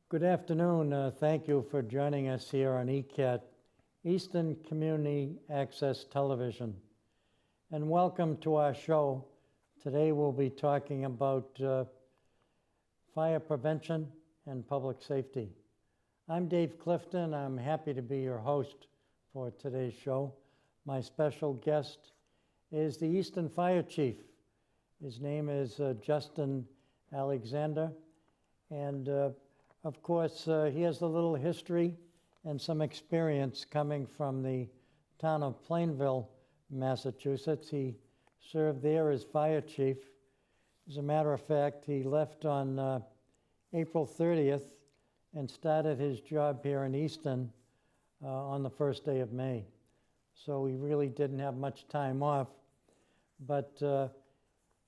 Good afternoon. Thank you for joining us here on ECAT, Easton Community Access Television. And welcome to our show. Today we'll be talking about fire prevention and public safety. I'm Dave Clifton. I'm happy to be your host for today's show. My special guest is the Easton Fire Chief. His name is Justin Alexander, and of course he has a little history and some experience coming from the town of Plainville, Massachusetts. He served there as fire chief. As a matter of fact, he left on April 30th and started his job here in Easton on the first day of May. So he really didn't have much time off, but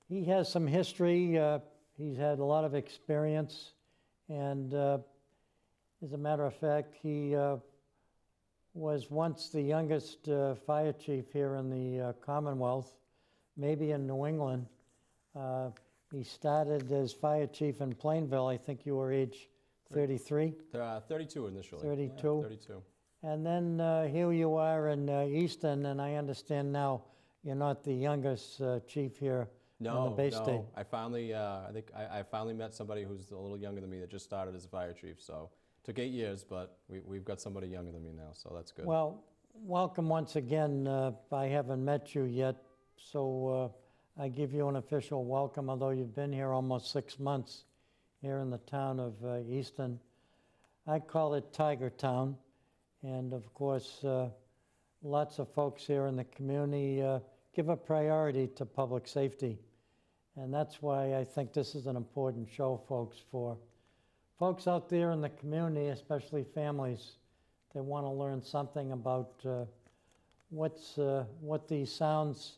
he has some history. He's had a lot of experience, and as a matter of fact, he was once the youngest fire chief here in the Commonwealth, maybe in New England. He started as fire chief in Plainville. I think you were age 33? 32 initially. 32? Yeah, 32. And then here you are in Easton, and I understand now you're not the youngest chief here in the Bay State. I finally, I finally met somebody who's a little younger than me that just started as a fire chief. So it took 8 years, but we've got somebody younger than me now, so that's good. Well, welcome once again. I haven't met you yet, so I give you an official welcome, although you've been here almost 6 months here in the town of Easton. I call it Tiger Town, and of course, lots of folks here in the community give a priority to public safety. And that's why I think this is an important show, folks, for folks out there in the community, especially families that want to learn something about what the sounds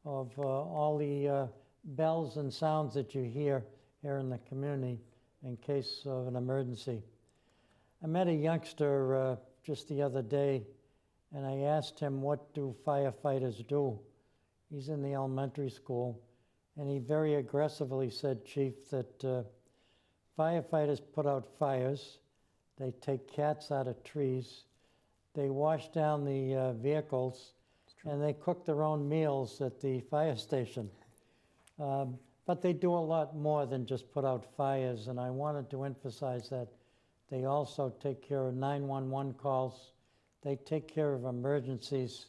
of all the bells and sounds that you hear here in the community in case of an emergency. I met a youngster just the other day, and I asked him, what do firefighters do? He's in the elementary school, and he very aggressively said, Chief, that firefighters put out fires, they take cats out of trees, they wash down the vehicles, and they cook their own meals at the fire station. But they do a lot more than just put out fires, and I wanted to emphasize that they also take care of 911 calls, they take care of emergencies,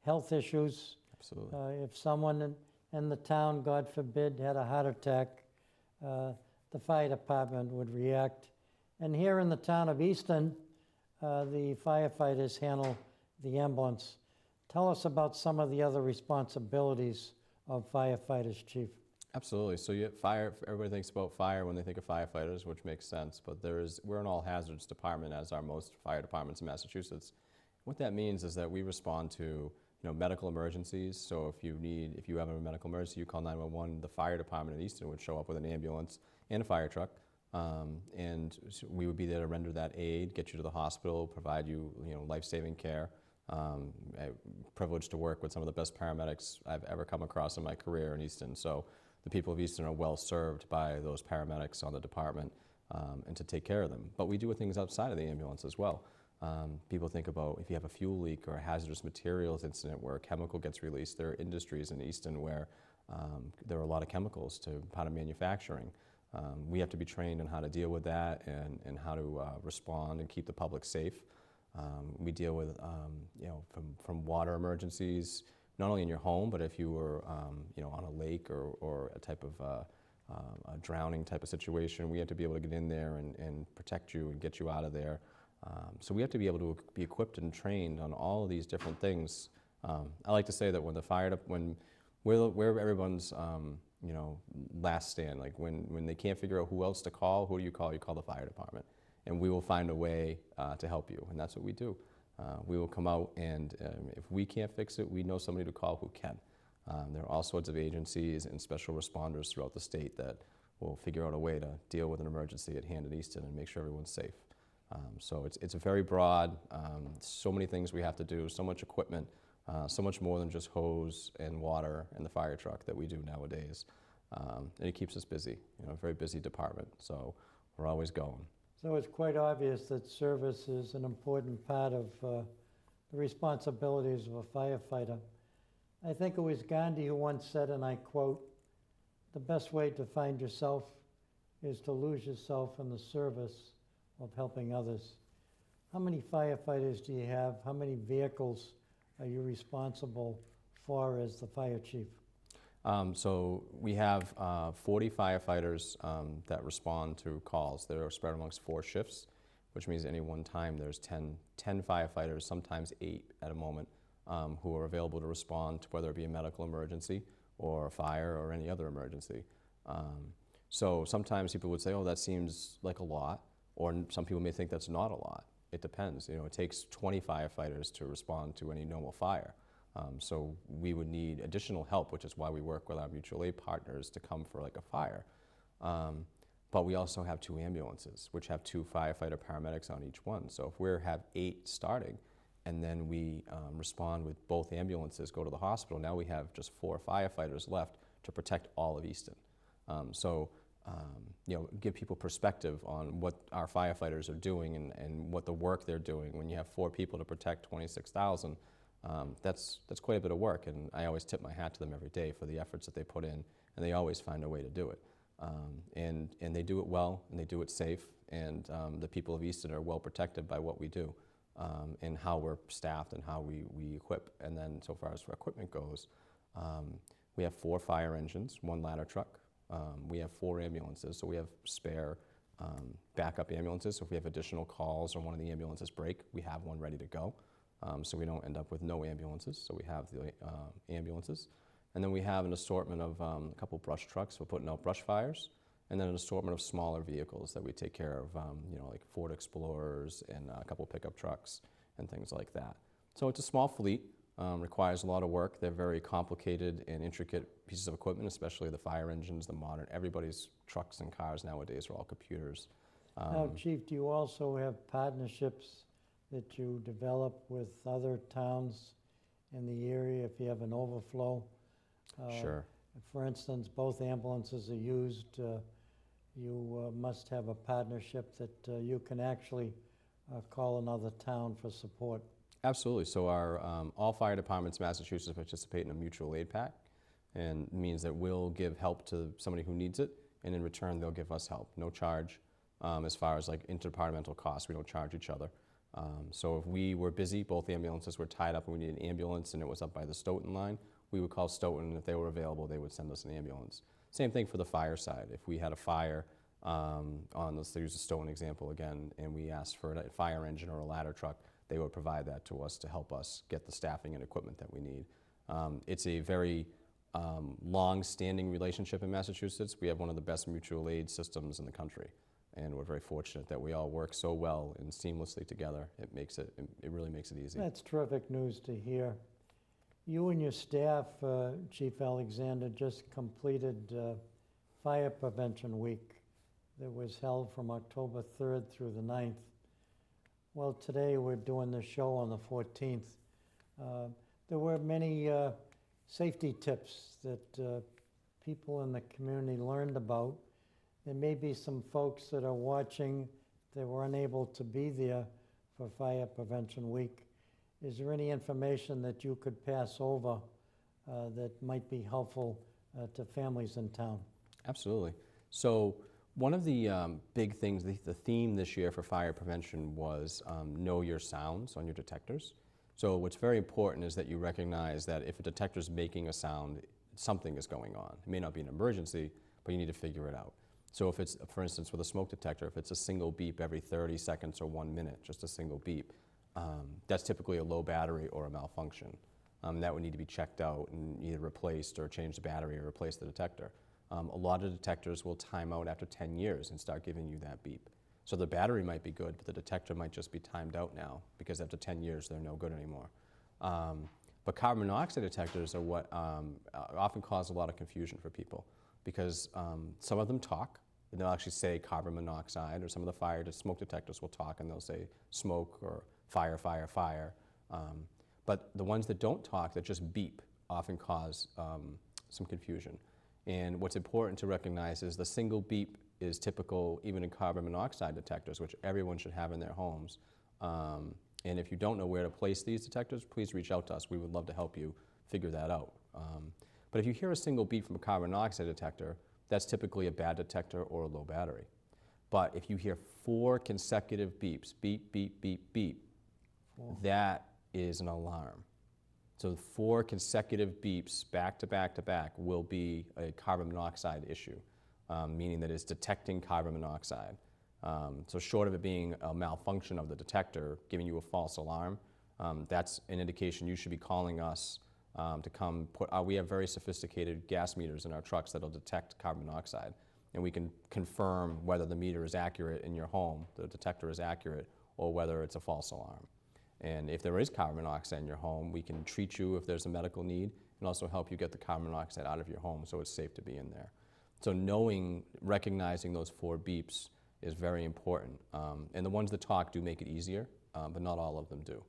health issues. Absolutely. If someone in the town, God forbid, had a heart attack, the fire department would react. And here in the town of Easton, the firefighters handle the ambulance. Tell us about some of the other responsibilities of firefighters, Chief. Absolutely. So everybody thinks about fire when they think of firefighters, which makes sense, but we're an all hazards department, as are most fire departments in Massachusetts. What that means is that we respond to medical emergencies. So if you have a medical emergency, you call 911. The fire department in Easton would show up with an ambulance and a fire truck, and we would be there to render that aid, get you to the hospital, provide you life-saving care. I'm privileged to work with some of the best paramedics I've ever come across in my career in Easton. So the people of Easton are well served by those paramedics on the department and to take care of them. But we do things outside of the ambulance as well. People think about if you have a fuel leak or a hazardous materials incident where a chemical gets released. There are industries in Easton where there are a lot of chemicals to part of manufacturing. We have to be trained on how to deal with that and how to respond and keep the public safe. We deal with from water emergencies, not only in your home, but if you were on a lake or a type of a drowning type of situation, we have to be able to get in there and protect you and get you out of there. So we have to be able to be equipped and trained on all of these different things. I like to say that when we're everyone's last stand, like when they can't figure out who else to call, who do you call? You call the fire department, and we will find a way to help you, and that's what we do. We will come out, and if we can't fix it, we know somebody to call who can. There are all sorts of agencies and special responders throughout the state that will figure out a way to deal with an emergency at hand in Easton and make sure everyone's safe. So it's a very broad, so many things we have to do, so much equipment, so much more than just hose and water and the fire truck that we do nowadays. And it keeps us busy, a very busy department. So We're always going. So it's quite obvious that service is an important part of the responsibilities of a firefighter. I think it was Gandhi who once said, and I quote, "The best way to find yourself is to lose yourself in the service of helping others." How many firefighters do you have? How many vehicles are you responsible for as the fire chief? So we have 40 firefighters that respond to calls. They're spread amongst 4 shifts, which means any one time there's 10 firefighters, sometimes 8 at a moment, who are available to respond to whether it be a medical emergency or a fire or any other emergency. So sometimes people would say, oh, that seems like a lot, or some people may think that's not a lot. It depends. It takes 20 firefighters to respond to any normal fire. So we would need additional help, which is why we work with our mutual aid partners to come for like a fire. But we also have 2 ambulances, which have 2 firefighter paramedics on each one. So if we have 8 starting, and then we respond with both ambulances, go to the hospital, now we have just 4 firefighters left to protect all of Easton. Give people perspective on what our firefighters are doing and what the work they're doing. When you have 4 people to protect 26,000, that's quite a bit of work, and I always tip my hat to them every day for the efforts that they put in, and they always find a way to do it. And they do it well, and they do it safe, and the people of Easton are well protected by what we do, and how we're staffed and how we equip. And then so far as for equipment goes, we have 4 fire engines, 1 ladder truck. We have 4 ambulances, so we have spare backup ambulances. So if we have additional calls or one of the ambulances break, we have one ready to go. So we don't end up with no ambulances, so we have the ambulances. And then we have an assortment of a couple brush trucks for putting out brush fires, and then an assortment of smaller vehicles that we take care of, like Ford Explorers and a couple pickup trucks and things like that. So it's a small fleet, requires a lot of work. They're very complicated and intricate pieces of equipment, especially the fire engines, the modern, everybody's trucks and cars nowadays are all computers. Now, Chief, do you also have partnerships that you develop with other towns in the area if you have an overflow? Sure. For instance, both ambulances are used. You must have a partnership that you can actually call another town for support. Absolutely. So our all fire departments in Massachusetts participate in a mutual aid pact, and means that we'll give help to somebody who needs it, and in return they'll give us help. No charge as far as like interdepartmental costs. We don't charge each other. So if we were busy, both ambulances were tied up and we needed an ambulance and it was up by the Stoughton line, we would call Stoughton, and if they were available, they would send us an ambulance. Same thing for the fire side. If we had a fire let's use the Stoughton example again, and we asked for a fire engine or a ladder truck, they would provide that to us to help us get the staffing and equipment that we need. It's a very long-standing relationship in Massachusetts. We have one of the best mutual aid systems in the country, and we're very fortunate that we all work so well and seamlessly together. It really makes it easy. That's terrific news to hear. You and your staff, Chief Alexander, just completed Fire Prevention Week that was held from October 3rd through the 9th. Well, today we're doing the show on the 14th. There were many safety tips that people in the community learned about. There may be some folks that are watching that were unable to be there for Fire Prevention Week. Is there any information that you could pass over that might be helpful to families in town? Absolutely. So one of the big things, the theme this year for fire prevention was know your sounds on your detectors. So what's very important is that you recognize that if a detector is making a sound, something is going on. It may not be an emergency, but you need to figure it out. So if it's, for instance, with a smoke detector, if it's a single beep every 30 seconds or 1 minute, just a single beep, that's typically a low battery or a malfunction. That would need to be checked out and either replaced or change the battery or replace the detector. A lot of detectors will time out after 10 years and start giving you that beep. So the battery might be good, but the detector might just be timed out now because after 10 years they're no good anymore. But carbon monoxide detectors are what often cause a lot of confusion for people because some of them talk and they'll actually say carbon monoxide, or some of the smoke detectors will talk and they'll say smoke or fire, fire, fire. But the ones that don't talk, that just beep, often cause some confusion. And what's important to recognize is the single beep is typical even in carbon monoxide detectors, which everyone should have in their homes. And if you don't know where to place these detectors, please reach out to us. We would love to help you figure that out. But if you hear a single beep from a carbon monoxide detector, that's typically a bad detector or a low battery. But if you hear 4 consecutive beeps, beep, beep, beep, beep, that is an alarm. So 4 consecutive beeps back to back to back will be a carbon monoxide issue, meaning that it's detecting carbon monoxide. So short of it being a malfunction of the detector, giving you a false alarm, that's an indication you should be calling us to come put, we have very sophisticated gas meters in our trucks that'll detect carbon monoxide. And we can confirm whether the meter is accurate in your home, the detector is accurate, or whether it's a false alarm. And if there is carbon monoxide in your home, we can treat you if there's a medical need and also help you get the carbon monoxide out of your home so it's safe to be in there. So recognizing those 4 beeps is very important. And the ones that talk do make it easier, but not all of them do.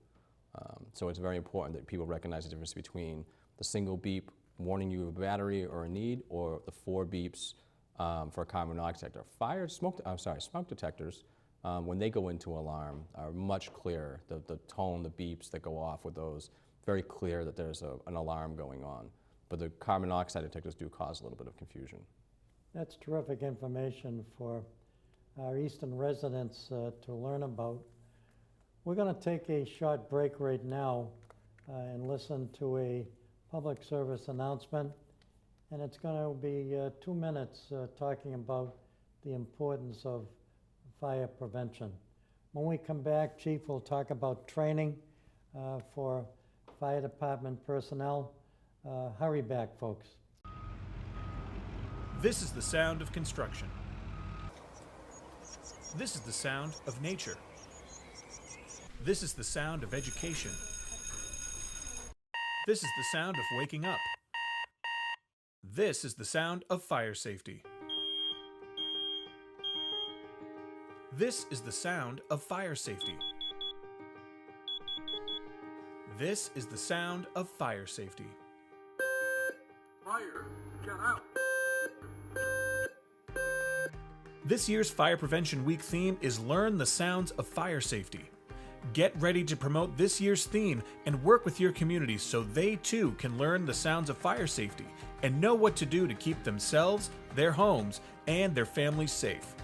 So it's very important that people recognize the difference between the single beep warning you of a battery or a need, or the 4 beeps for a carbon monoxide detector. Smoke detectors, when they go into alarm, are much clearer. The tone, the beeps that go off with those, very clear that there's an alarm going on. But the carbon monoxide detectors do cause a little bit of confusion. That's terrific information for our Easton residents to learn about. We're going to take a short break right now and listen to a public service announcement. And it's going to be 2 minutes talking about the importance of fire prevention. When we come back, Chief will talk about training for fire department personnel. Hurry back, folks. This is the sound of construction. This is the sound of nature. This is the sound of education. This is the sound of waking up. This is the sound of fire safety. This is the sound of fire safety. This is the sound of fire safety. Fire, get out. This year's Fire Prevention Week theme is Learn the Sounds of Fire Safety. Get ready to promote this year's theme and work with your communities so they too can learn the sounds of fire safety and know what to do to keep themselves, their homes, and their families safe.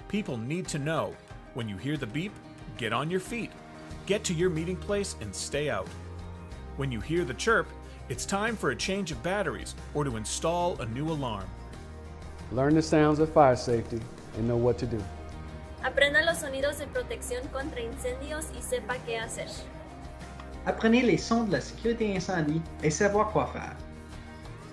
People need to know, when you hear the beep, get on your feet, get to your meeting place and stay out. When you hear the chirp, it's time for a change of batteries or to install a new alarm. Learn the sounds of fire safety and know what to do. Aprenda los sonidos de protección contra incendios y sepa qué hacer. Apprenez les sons de la sécurité incendie et savoir quoi faire.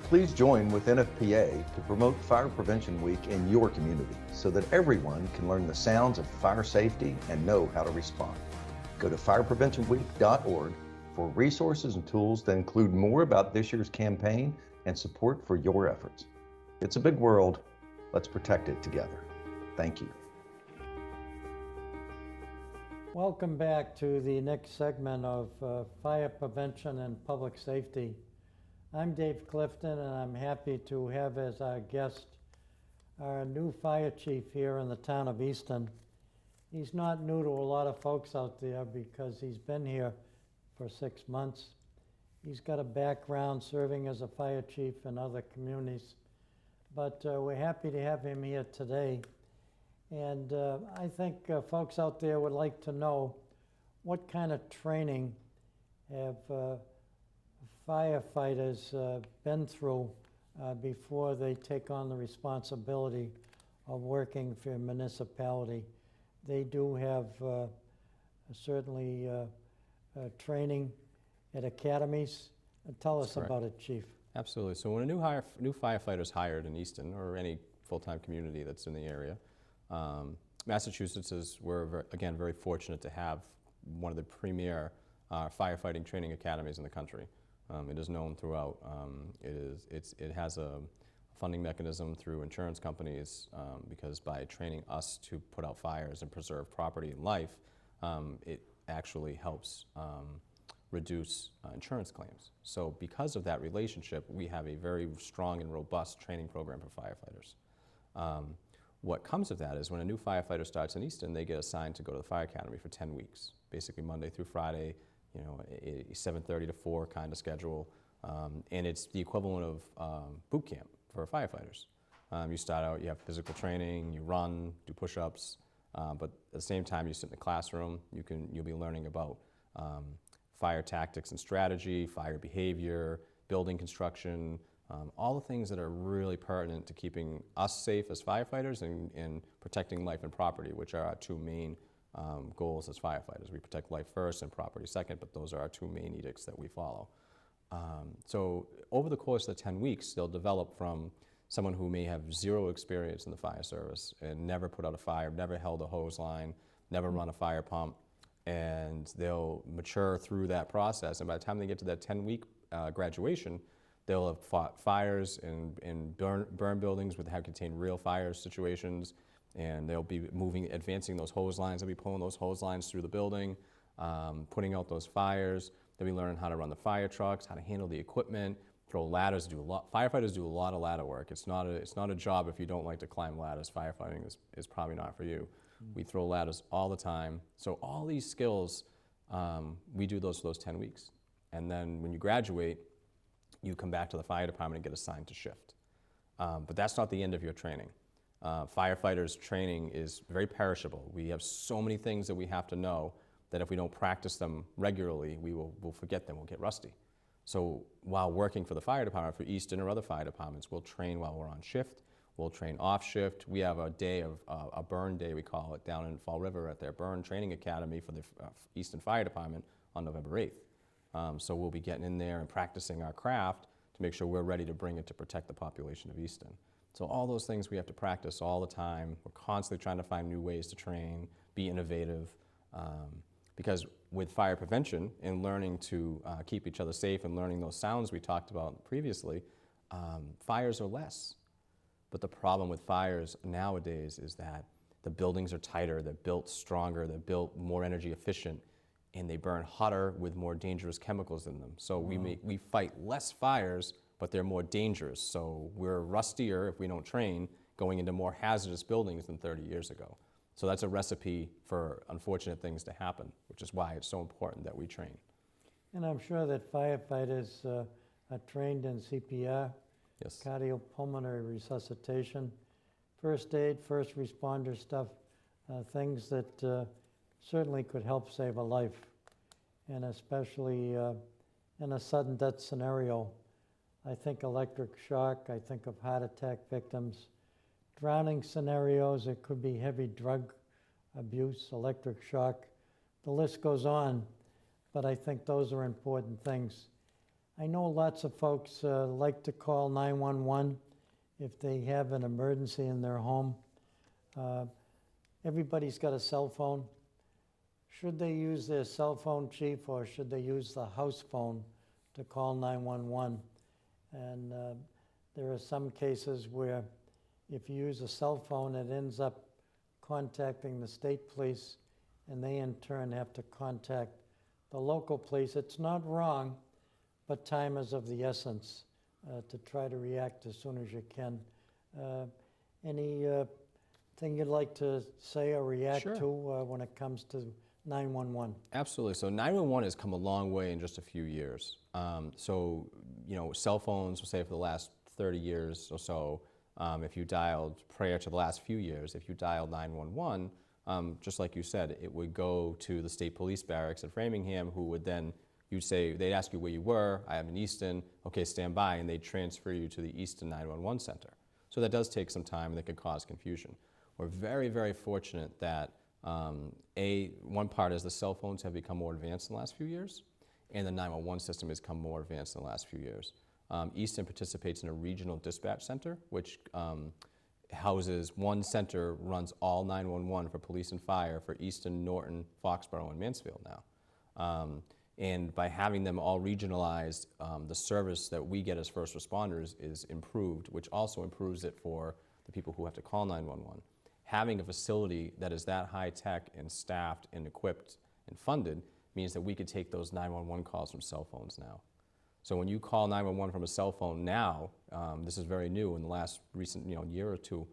Please join with NFPA to promote Fire Prevention Week in your community so that everyone can learn the sounds of fire safety and know how to respond. Go to firepreventionweek.org for resources and tools that include more about this year's campaign and support for your efforts. It's a big world. Let's protect it together. Thank you. Welcome back to the next segment of fire prevention and public safety. I'm Dave Clifton, and I'm happy to have as our guest our new fire chief here in the town of Easton. He's not new to a lot of folks out there because he's been here for 6 months. He's got a background serving as a fire chief in other communities, but we're happy to have him here today. And I think folks out there would like to know what kind of training have firefighters been through before they take on the responsibility of working for a municipality. They do have certainly training at academies. Tell us about it, Chief. Absolutely. So when a new firefighter is hired in Easton or any full-time community that's in the area, Massachusetts we're again very fortunate to have one of the premier firefighting training academies in the country. It is known throughout. It has a funding mechanism through insurance companies because by training us to put out fires and preserve property and life, it actually helps reduce insurance claims. So because of that relationship, we have a very strong and robust training program for firefighters. What comes of that is when a new firefighter starts in Easton, they get assigned to go to the fire academy for 10 weeks, basically Monday through Friday, you know, a 7:30 to 4 kind of schedule, and it's the equivalent of boot camp for firefighters. You start out, you have physical training, you run, do push-ups, but at the same time you sit in the classroom, you'll be learning about fire tactics and strategy, fire behavior, building construction, all the things that are really pertinent to keeping us safe as firefighters and protecting life and property, which are our two main goals as firefighters. We protect life first and property second, but those are our two main edicts that we follow. So over the course of the 10 weeks, they'll develop from someone who may have zero experience in the fire service and never put out a fire, never held a hose line, never run a fire pump, and they'll mature through that process. And by the time they get to that 10-week graduation, they'll have fought fires and burn buildings that have contained real fire situations, and they'll be advancing those hose lines. They'll be pulling those hose lines through the building, putting out those fires. They'll be learning how to run the fire trucks, how to handle the equipment, throw ladders, firefighters do a lot of ladder work. It's not a job if you don't like to climb ladders. Firefighting is probably not for you. We throw ladders all the time. So all these skills, we do those for those 10 weeks. And then when you graduate, you come back to the fire department and get assigned to shift. But that's not the end of your training. Firefighters training is very perishable. We have so many things that we have to know that if we don't practice them regularly, we'll forget them, we'll get rusty. So while working for the fire department, for Easton or other fire departments, we'll train while we're on shift, we'll train off shift. We have a day of, a burn day we call it, down in Fall River at their burn training academy for the Easton Fire Department on November 8th. So we'll be getting in there and practicing our craft to make sure we're ready to bring it to protect the population of Easton. So all those things we have to practice all the time. We're constantly trying to find new ways to train, be innovative, because with fire prevention and learning to keep each other safe and learning those sounds we talked about previously, fires are less. But the problem with fires nowadays is that the buildings are tighter, they're built stronger, they're built more energy efficient, and they burn hotter with more dangerous chemicals in them. So we fight less fires, but they're more dangerous. So we're rustier if we don't train, going into more hazardous buildings than 30 years ago. So that's a recipe for unfortunate things to happen, which is why it's so important that we train. And I'm sure that firefighters are trained in CPR, Yes. cardiopulmonary resuscitation, first aid, first responder stuff, things that certainly could help save a life. And especially in a sudden death scenario, I think electric shock, I think of heart attack victims, drowning scenarios, it could be heavy drug abuse, electric shock. The list goes on, but I think those are important things. I know lots of folks like to call 911 if they have an emergency in their home. Everybody's got a cell phone. Should they use their cell phone, chief, or should they use the house phone to call 911? And there are some cases where if you use a cell phone, it ends up contacting the state police, and they in turn have to contact the local police. It's not wrong, but time is of the essence to try to react as soon as you can. Any thing you'd like to say or react Sure. to when it comes to 911? Absolutely. So 911 has come a long way in just a few years. So, you know, cell phones, we'll say for the last 30 years or so, if you dialed, prior to the last few years, if you dialed 911, just like you said, it would go to the state police barracks in Framingham, who would then, they'd ask you where you were. I am in Easton. Okay, stand by, and they'd transfer you to the Easton 911 center. So that does take some time, and that could cause confusion. We're very, very fortunate that one part is the cell phones have become more advanced in the last few years, and the 911 system has become more advanced in the last few years. Easton participates in a regional dispatch center, which houses one center, runs all 911 for police and fire for Easton, Norton, Foxborough, and Mansfield now. And by having them all regionalized, the service that we get as first responders is improved, which also improves it for the people who have to call 911. Having a facility that is that high tech and staffed and equipped and funded means that we could take those 911 calls from cell phones now. So when you call 911 from a cell phone now, this is very new in the last recent year or two,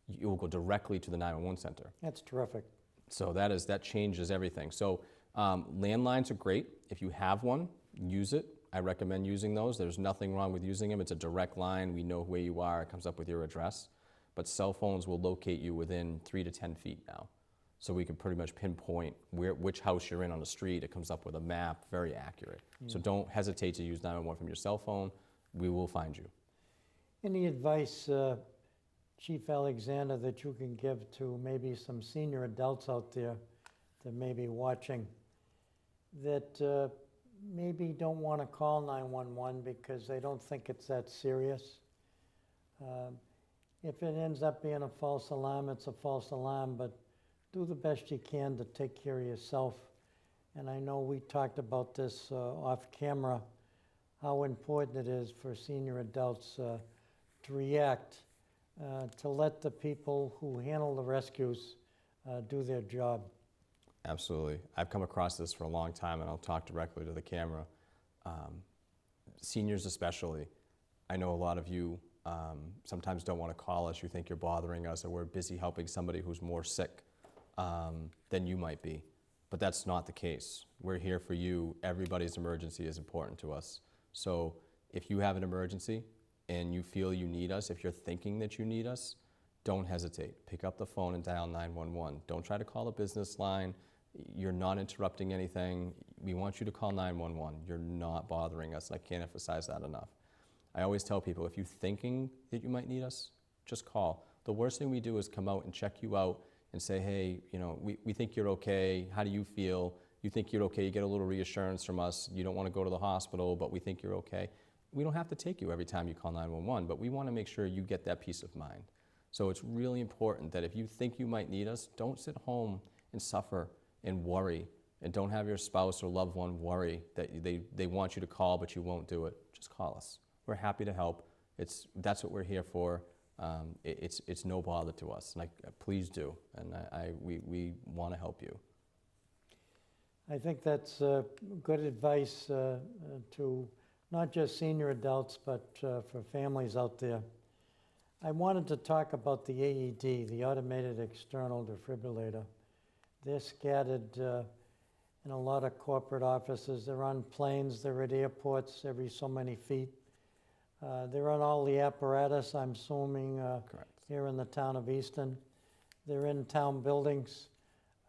you will go directly to the 911 center. That's terrific. So that changes everything. So landlines are great. If you have one, use it. I recommend using those. There's nothing wrong with using them. It's a direct line. We know where you are. It comes up with your address. But cell phones will locate you within 3 to 10 feet now. So we can pretty much pinpoint which house you're in on the street. It comes up with a map, very accurate. So don't hesitate to use 911 from your cell phone. We will find you. Any advice, Chief Alexander, that you can give to maybe some senior adults out there that may be watching that maybe don't want to call 911 because they don't think it's that serious? If it ends up being a false alarm, it's a false alarm, but do the best you can to take care of yourself. And I know we talked about this off camera, how important it is for senior adults to react, to let the people who handle the rescues do their job. Absolutely. I've come across this for a long time, and I'll talk directly to the camera. Seniors especially, I know a lot of you sometimes don't want to call us. You think you're bothering us, or we're busy helping somebody who's more sick than you might be. But that's not the case. We're here for you. Everybody's emergency is important to us. So if you have an emergency and you feel you need us, if you're thinking that you need us, don't hesitate. Pick up the phone and dial 911. Don't try to call a business line. You're not interrupting anything. We want you to call 911. You're not bothering us, and I can't emphasize that enough. I always tell people, if you're thinking that you might need us, just call. The worst thing we do is come out and check you out and say, hey, we think you're okay. How do you feel? You think you're okay. You get a little reassurance from us. You don't want to go to the hospital, but we think you're okay. We don't have to take you every time you call 911, but we want to make sure you get that peace of mind. So it's really important that if you think you might need us, don't sit home and suffer and worry, and don't have your spouse or loved one worry that they want you to call, but you won't do it. Just call us. We're happy to help. That's what we're here for. It's no bother to us. Like, please do, and we want to help you. I think that's good advice to not just senior adults, but for families out there. I wanted to talk about the AED, the Automated External Defibrillator. They're scattered in a lot of corporate offices. They're on planes, they're at airports every so many feet. They're on all the apparatus, I'm assuming, Correct. here in the town of Easton. They're in town buildings.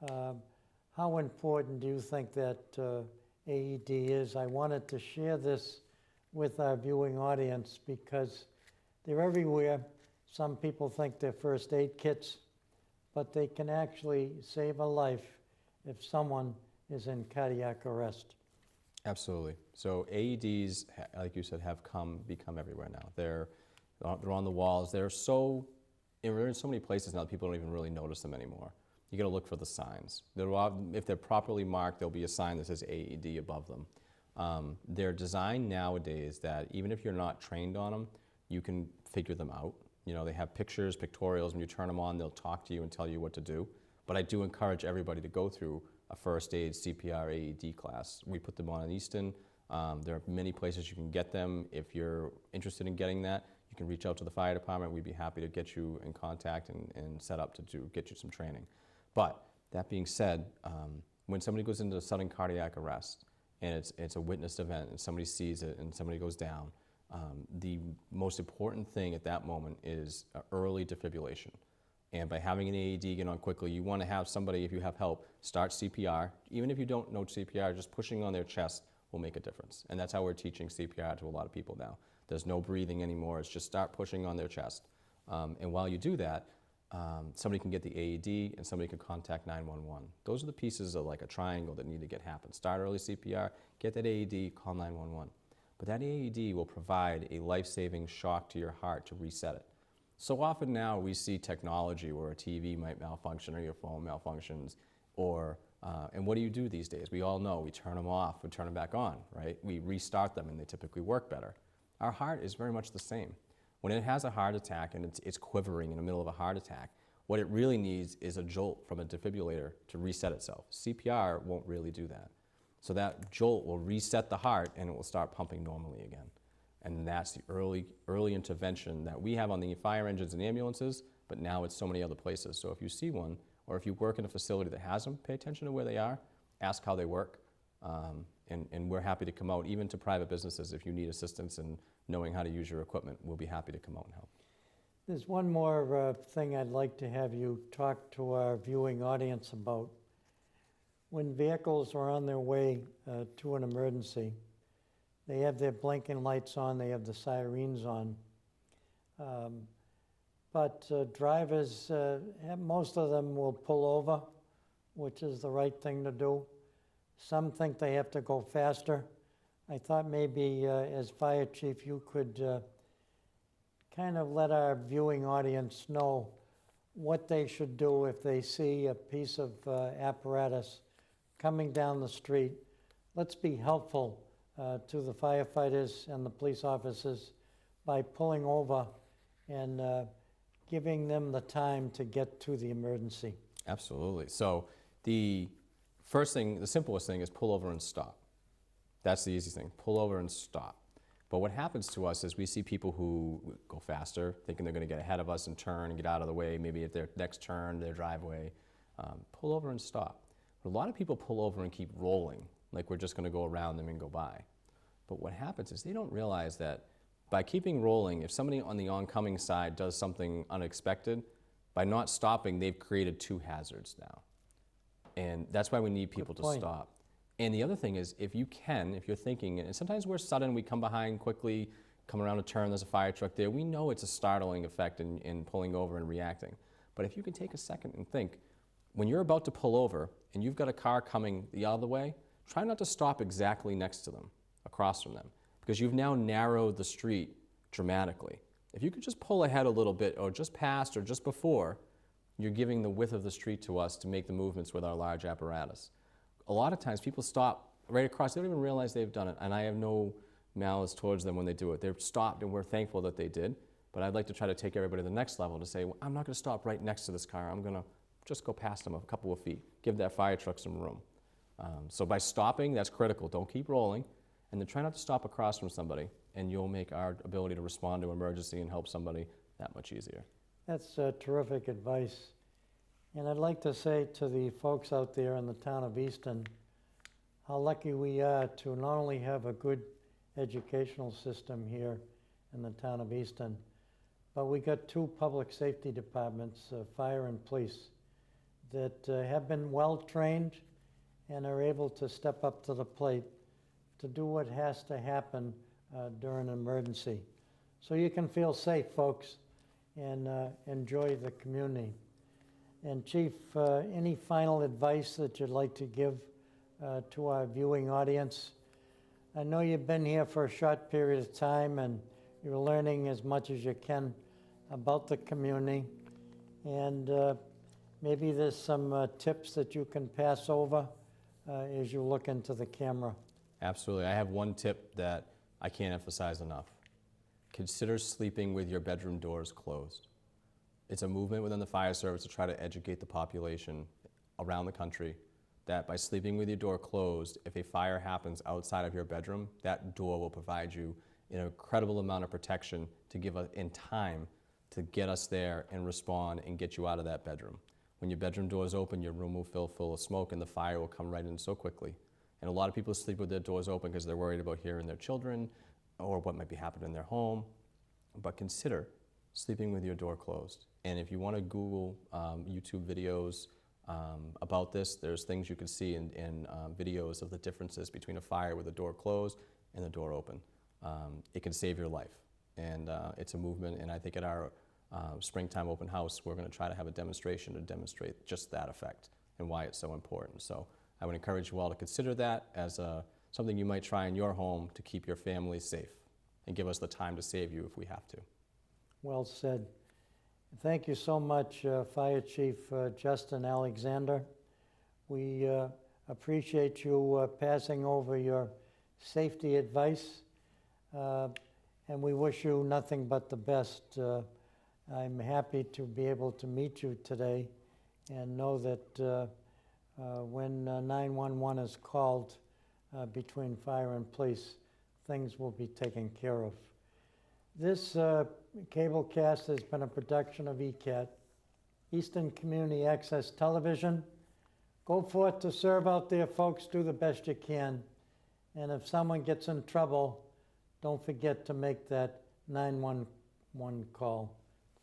How important do you think that AED is? I wanted to share this with our viewing audience because they're everywhere. Some people think they're first aid kits, but they can actually save a life if someone is in cardiac arrest. Absolutely. So AEDs, like you said, have become everywhere now. They're on the walls. They're in so many places now that people don't even really notice them anymore. You got to look for the signs. If they're properly marked, there'll be a sign that says AED above them. They're designed nowadays that even if you're not trained on them, you can figure them out. They have pictures, pictorials. When you turn them on, they'll talk to you and tell you what to do. But I do encourage everybody to go through a first aid CPR AED class. We put them on in Easton. There are many places you can get them. If you're interested in getting that, you can reach out to the fire department. We'd be happy to get you in contact and set up to get you some training. But that being said, when somebody goes into sudden cardiac arrest and it's a witnessed event and somebody sees it and somebody goes down, the most important thing at that moment is early defibrillation. And by having an AED get on quickly, you want to have somebody, if you have help, start CPR. Even if you don't know CPR, just pushing on their chest will make a difference. And that's how we're teaching CPR to a lot of people now. There's no breathing anymore. It's just start pushing on their chest. And while you do that, somebody can get the AED and somebody can contact 911. Those are the pieces of like a triangle that need to happen. Start early CPR, get that AED, call 911. But that AED will provide a life-saving shock to your heart to reset it. So often now we see technology where a TV might malfunction or your phone malfunctions, and what do you do these days? We all know we turn them off, we turn them back on, right? We restart them and they typically work better. Our heart is very much the same. When it has a heart attack and it's quivering in the middle of a heart attack, What it really needs is a jolt from a defibrillator to reset itself. CPR won't really do that. So that jolt will reset the heart and it will start pumping normally again. And that's the early intervention that we have on the fire engines and ambulances, but now it's so many other places. So if you see one, or if you work in a facility that has them, pay attention to where they are, ask how they work, and we're happy to come out, even to private businesses. If you need assistance in knowing how to use your equipment, we'll be happy to come out and help. There's one more thing I'd like to have you talk to our viewing audience about. When vehicles are on their way to an emergency, they have their blinking lights on, they have the sirens on. But drivers, most of them will pull over, which is the right thing to do. Some think they have to go faster. I thought maybe as fire chief you could kind of let our viewing audience know what they should do if they see a piece of apparatus coming down the street. Let's be helpful to the firefighters and the police officers by pulling over and giving them the time to get to the emergency. Absolutely. So the first thing, the simplest thing is pull over and stop. That's the easy thing, pull over and stop. But what happens to us is we see people who go faster, thinking they're going to get ahead of us and turn and get out of the way, maybe at their next turn, their driveway. Pull over and stop. But a lot of people pull over and keep rolling, like we're just going to go around them and go by. But what happens is they don't realize that by keeping rolling, if somebody on the oncoming side does something unexpected, by not stopping, they've created two hazards now. And that's why we need people to stop. And the other thing is, if you can, if you're thinking, and sometimes we're sudden, we come behind quickly, come around a turn, there's a fire truck there, we know it's a startling effect in pulling over and reacting. But if you can take a second and think, when you're about to pull over and you've got a car coming the other way, try not to stop exactly next to them, across from them, because you've now narrowed the street dramatically. If you could just pull ahead a little bit, or just past, or just before, you're giving the width of the street to us to make the movements with our large apparatus. A lot of times people stop right across, they don't even realize they've done it, and I have no malice towards them when they do it. They're stopped and we're thankful that they did, but I'd like to try to take everybody to the next level to say, well, I'm not going to stop right next to this car, I'm going to just go past them a couple of feet, give that fire truck some room. So by stopping, that's critical, don't keep rolling, and then try not to stop across from somebody, and you'll make our ability to respond to an emergency and help somebody that much easier. That's terrific advice. And I'd like to say to the folks out there in the town of Easton, how lucky we are to not only have a good educational system here in the town of Easton, but we got two public safety departments, fire and police, that have been well-trained and are able to step up to the plate to do what has to happen during an emergency. So you can feel safe, folks, and enjoy the community. And Chief, any final advice that you'd like to give to our viewing audience? I know you've been here for a short period of time and you're learning as much as you can about the community. And maybe there's some tips that you can pass over as you look into the camera. Absolutely. I have one tip that I can't emphasize enough. Consider sleeping with your bedroom doors closed. It's a movement within the fire service to try to educate the population around the country that by sleeping with your door closed, if a fire happens outside of your bedroom, that door will provide you an incredible amount of protection to give us in time to get us there and respond and get you out of that bedroom. When your bedroom door is open, your room will fill full of smoke and the fire will come right in so quickly. And a lot of people sleep with their doors open because they're worried about hearing their children or what might be happening in their home. But consider sleeping with your door closed. And if you want to Google YouTube videos about this, there's things you can see in videos of the differences between a fire with the door closed and the door open. It can save your life. And it's a movement, and I think at our springtime open house, we're going to try to have a demonstration to demonstrate just that effect and why it's so important. So I would encourage you all to consider that as something you might try in your home to keep your family safe and give us the time to save you if we have to. Well said. Thank you so much, Fire Chief Justin Alexander. We appreciate you passing over your safety advice, and we wish you nothing but the best I'm happy to be able to meet you today and know that when 911 is called between fire and police, things will be taken care of. This cablecast has been a production of ECAT, Easton Community Access Television. Go forth to serve out there, folks. Do the best you can. And if someone gets in trouble, don't forget to make that 911 call.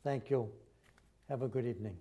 Thank you. Have a good evening.